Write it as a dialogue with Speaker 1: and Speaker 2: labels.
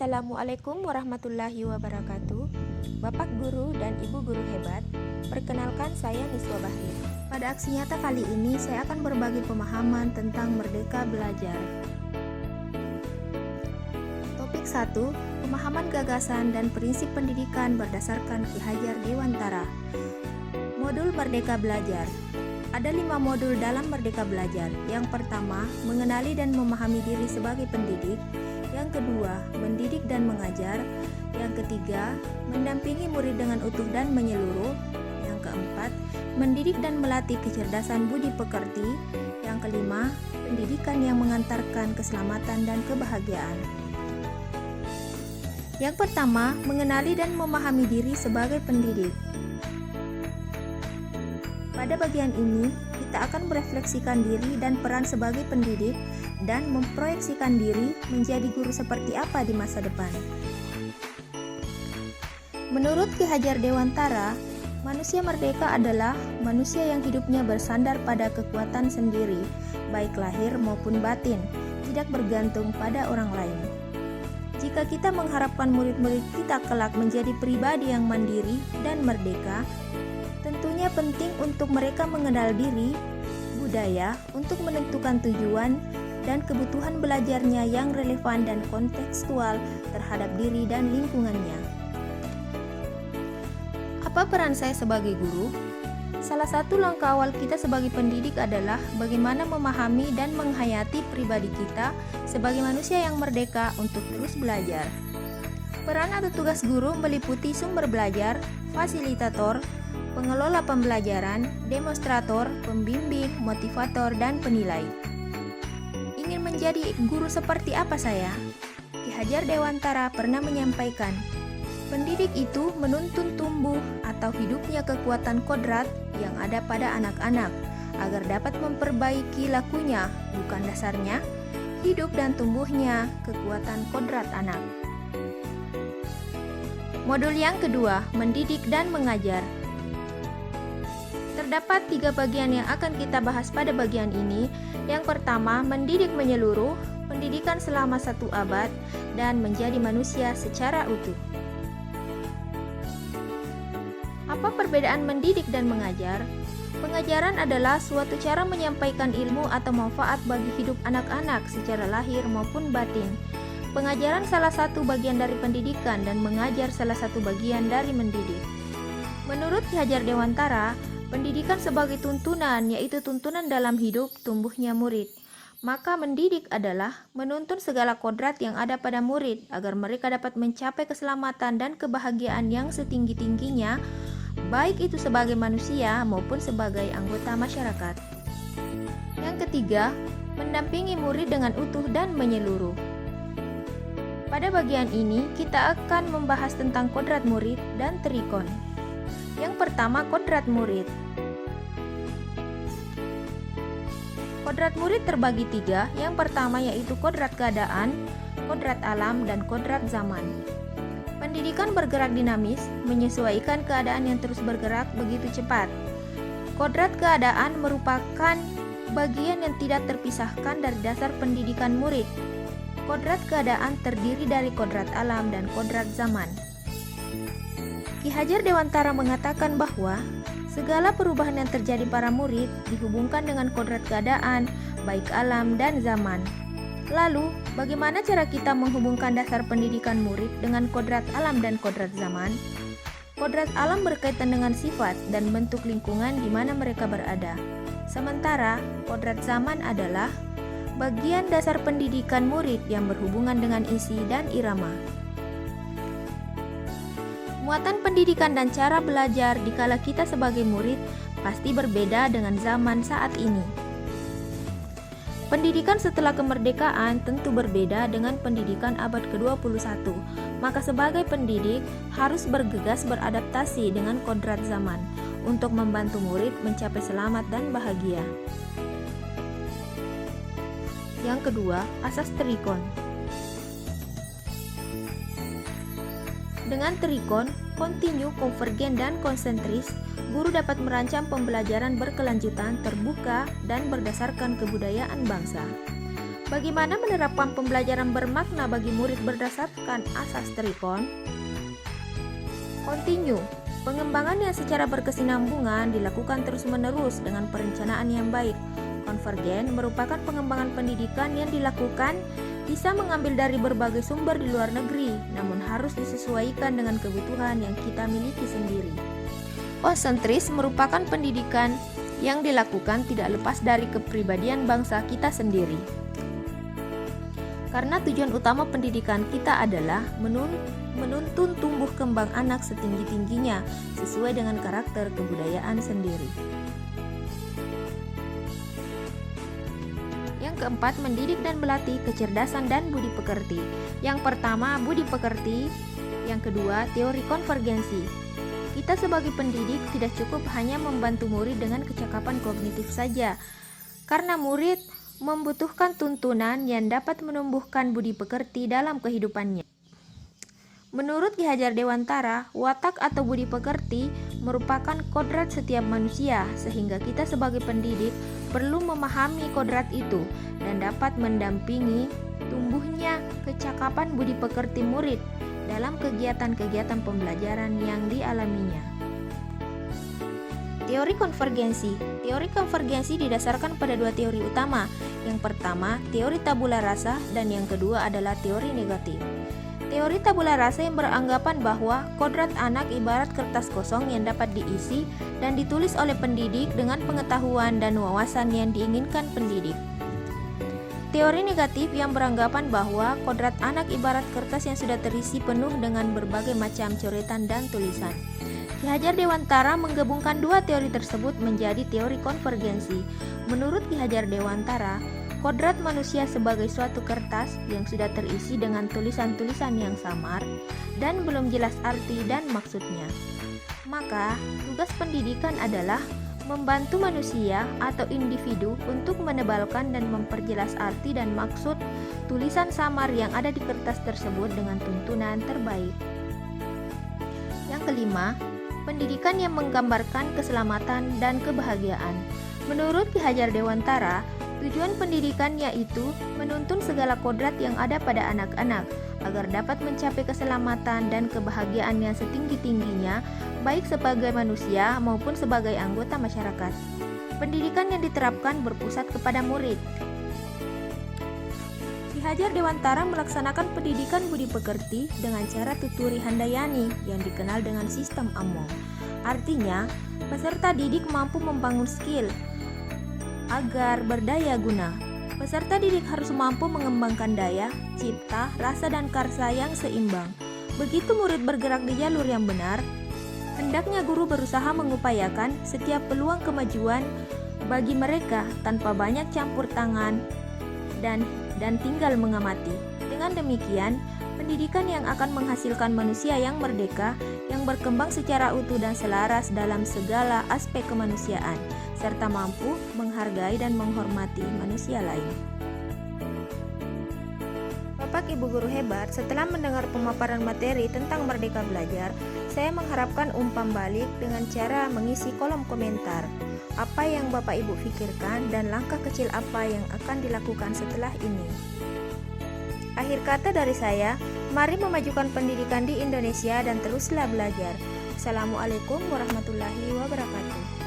Speaker 1: Assalamualaikum warahmatullahi wabarakatuh. Bapak guru dan ibu guru hebat, perkenalkan saya Niswa Bahri. Pada aksi nyata kali ini saya akan berbagi pemahaman tentang merdeka belajar. Topik 1, pemahaman gagasan dan prinsip pendidikan berdasarkan Ki Hajar Dewantara. Modul Merdeka Belajar. Ada 5 modul dalam Merdeka Belajar. Yang pertama, mengenali dan memahami diri sebagai pendidik. Yang kedua, mendidik dan mengajar. Yang ketiga, mendampingi murid dengan utuh dan menyeluruh. Yang keempat, mendidik dan melatih kecerdasan budi pekerti. Yang kelima, pendidikan yang mengantarkan keselamatan dan kebahagiaan. Yang pertama, mengenali dan memahami diri sebagai pendidik. Pada bagian ini, kita akan merefleksikan diri dan peran sebagai pendidik dan memproyeksikan diri menjadi guru seperti apa di masa depan. Menurut Ki Hajar Dewantara, manusia merdeka adalah manusia yang hidupnya bersandar pada kekuatan sendiri, baik lahir maupun batin, tidak bergantung pada orang lain. Jika kita mengharapkan murid-murid kita kelak menjadi pribadi yang mandiri dan merdeka, tentunya penting untuk mereka mengenal diri, budaya, untuk menentukan tujuan dan kebutuhan belajarnya yang relevan dan kontekstual terhadap diri dan lingkungannya. Apa peran saya sebagai guru? Salah satu langkah awal kita sebagai pendidik adalah bagaimana memahami dan menghayati pribadi kita sebagai manusia yang merdeka untuk terus belajar. Peran atau tugas guru meliputi sumber belajar, fasilitator, pengelola pembelajaran, demonstrator, pembimbing, motivator, dan penilai. Ingin menjadi guru seperti apa saya? Ki Hajar Dewantara pernah menyampaikan, pendidik itu menuntun tumbuh atau hidupnya kekuatan kodrat yang ada pada anak-anak agar dapat memperbaiki lakunya, bukan dasarnya, hidup dan tumbuhnya kekuatan kodrat anak. Modul yang kedua, mendidik dan mengajar. Terdapat 3 bagian yang akan kita bahas pada bagian ini. Yang pertama, mendidik menyeluruh, pendidikan selama 1 abad, dan menjadi manusia secara utuh. Apa perbedaan mendidik dan mengajar? Pengajaran adalah suatu cara menyampaikan ilmu atau manfaat bagi hidup anak-anak secara lahir maupun batin. Pengajaran salah satu bagian dari pendidikan dan mengajar salah satu bagian dari mendidik. Menurut Ki Hajar Dewantara, pendidikan sebagai tuntunan, yaitu tuntunan dalam hidup tumbuhnya murid. Maka mendidik adalah menuntun segala kodrat yang ada pada murid agar mereka dapat mencapai keselamatan dan kebahagiaan yang setinggi-tingginya, baik itu sebagai manusia maupun sebagai anggota masyarakat. Yang ketiga, mendampingi murid dengan utuh dan menyeluruh. Pada bagian ini, kita akan membahas tentang kodrat murid dan trikon. Yang pertama, kodrat murid. Kodrat murid terbagi 3. Yang pertama yaitu kodrat keadaan, kodrat alam, dan kodrat zaman. Pendidikan bergerak dinamis, menyesuaikan keadaan yang terus bergerak begitu cepat. Kodrat keadaan merupakan bagian yang tidak terpisahkan dari dasar pendidikan murid. Kodrat keadaan terdiri dari kodrat alam dan kodrat zaman. Ki Hajar Dewantara mengatakan bahwa segala perubahan yang terjadi para murid dihubungkan dengan kodrat keadaan, baik alam dan zaman. Lalu, bagaimana cara kita menghubungkan dasar pendidikan murid dengan kodrat alam dan kodrat zaman? Kodrat alam berkaitan dengan sifat dan bentuk lingkungan di mana mereka berada. Sementara, kodrat zaman adalah bagian dasar pendidikan murid yang berhubungan dengan isi dan irama. Muatan pendidikan dan cara belajar dikala kita sebagai murid pasti berbeda dengan zaman saat ini. Pendidikan setelah kemerdekaan tentu berbeda dengan pendidikan abad ke-21. Maka sebagai pendidik harus bergegas beradaptasi dengan kodrat zaman untuk membantu murid mencapai selamat dan bahagia. Yang kedua, asas trikon. Dengan trikon, kontinu, konvergen, dan konsentris, guru dapat merancang pembelajaran berkelanjutan, terbuka, dan berdasarkan kebudayaan bangsa. Bagaimana menerapkan pembelajaran bermakna bagi murid berdasarkan asas Trikon? Continue. Pengembangan yang secara berkesinambungan dilakukan terus-menerus dengan perencanaan yang baik. Konvergen merupakan pengembangan pendidikan yang dilakukan bisa mengambil dari berbagai sumber di luar negeri, namun harus disesuaikan dengan kebutuhan yang kita miliki sendiri. Konsentris merupakan pendidikan yang dilakukan tidak lepas dari kepribadian bangsa kita sendiri. Karena tujuan utama pendidikan kita adalah menuntun tumbuh kembang anak setinggi-tingginya sesuai dengan karakter kebudayaan sendiri. Yang keempat, mendidik dan melatih kecerdasan dan budi pekerti. Yang pertama, budi pekerti. Yang kedua, teori konvergensi. Kita sebagai pendidik tidak cukup hanya membantu murid dengan kecakapan kognitif saja, karena murid membutuhkan tuntunan yang dapat menumbuhkan budi pekerti dalam kehidupannya. Menurut Ki Hajar Dewantara, watak atau budi pekerti merupakan kodrat setiap manusia, sehingga kita sebagai pendidik perlu memahami kodrat itu dan dapat mendampingi tumbuhnya kecakapan budi pekerti murid dalam kegiatan-kegiatan pembelajaran yang dialaminya. Teori konvergensi. Teori konvergensi didasarkan pada dua teori utama. Yang pertama, teori tabula rasa, dan yang kedua adalah teori negatif. Teori tabula rasa yang beranggapan bahwa kodrat anak ibarat kertas kosong yang dapat diisi dan ditulis oleh pendidik dengan pengetahuan dan wawasan yang diinginkan pendidik. Teori negatif yang beranggapan bahwa kodrat anak ibarat kertas yang sudah terisi penuh dengan berbagai macam coretan dan tulisan. Ki Hajar Dewantara menggabungkan dua teori tersebut menjadi teori konvergensi. Menurut Ki Hajar Dewantara, kodrat manusia sebagai suatu kertas yang sudah terisi dengan tulisan-tulisan yang samar dan belum jelas arti dan maksudnya. Maka, tugas pendidikan adalah membantu manusia atau individu untuk menebalkan dan memperjelas arti dan maksud tulisan samar yang ada di kertas tersebut dengan tuntunan terbaik. Yang kelima, pendidikan yang menggambarkan keselamatan dan kebahagiaan. Menurut Ki Hajar Dewantara, tujuan pendidikan yaitu menuntun segala kodrat yang ada pada anak-anak agar dapat mencapai keselamatan dan kebahagiaan yang setinggi-tingginya, baik sebagai manusia maupun sebagai anggota masyarakat. Pendidikan yang diterapkan berpusat kepada murid. Ki Hajar Dewantara melaksanakan pendidikan budi pekerti dengan cara tuturi handayani yang dikenal dengan sistem Among. Artinya, peserta didik mampu membangun skill agar berdaya guna. Peserta didik harus mampu mengembangkan daya, cipta, rasa dan karsa yang seimbang. Begitu murid bergerak di jalur yang benar, hendaknya guru berusaha mengupayakan setiap peluang kemajuan bagi mereka tanpa banyak campur tangan dan tinggal mengamati. Dengan demikian, pendidikan yang akan menghasilkan manusia yang merdeka, yang berkembang secara utuh dan selaras dalam segala aspek kemanusiaan, serta mampu menghargai dan menghormati manusia lain. Bapak Ibu guru hebat, setelah mendengar pemaparan materi tentang Merdeka Belajar, saya mengharapkan umpan balik dengan cara mengisi kolom komentar. Apa yang Bapak Ibu pikirkan dan langkah kecil apa yang akan dilakukan setelah ini. Akhir kata dari saya, mari memajukan pendidikan di Indonesia dan teruslah belajar. Assalamualaikum warahmatullahi wabarakatuh.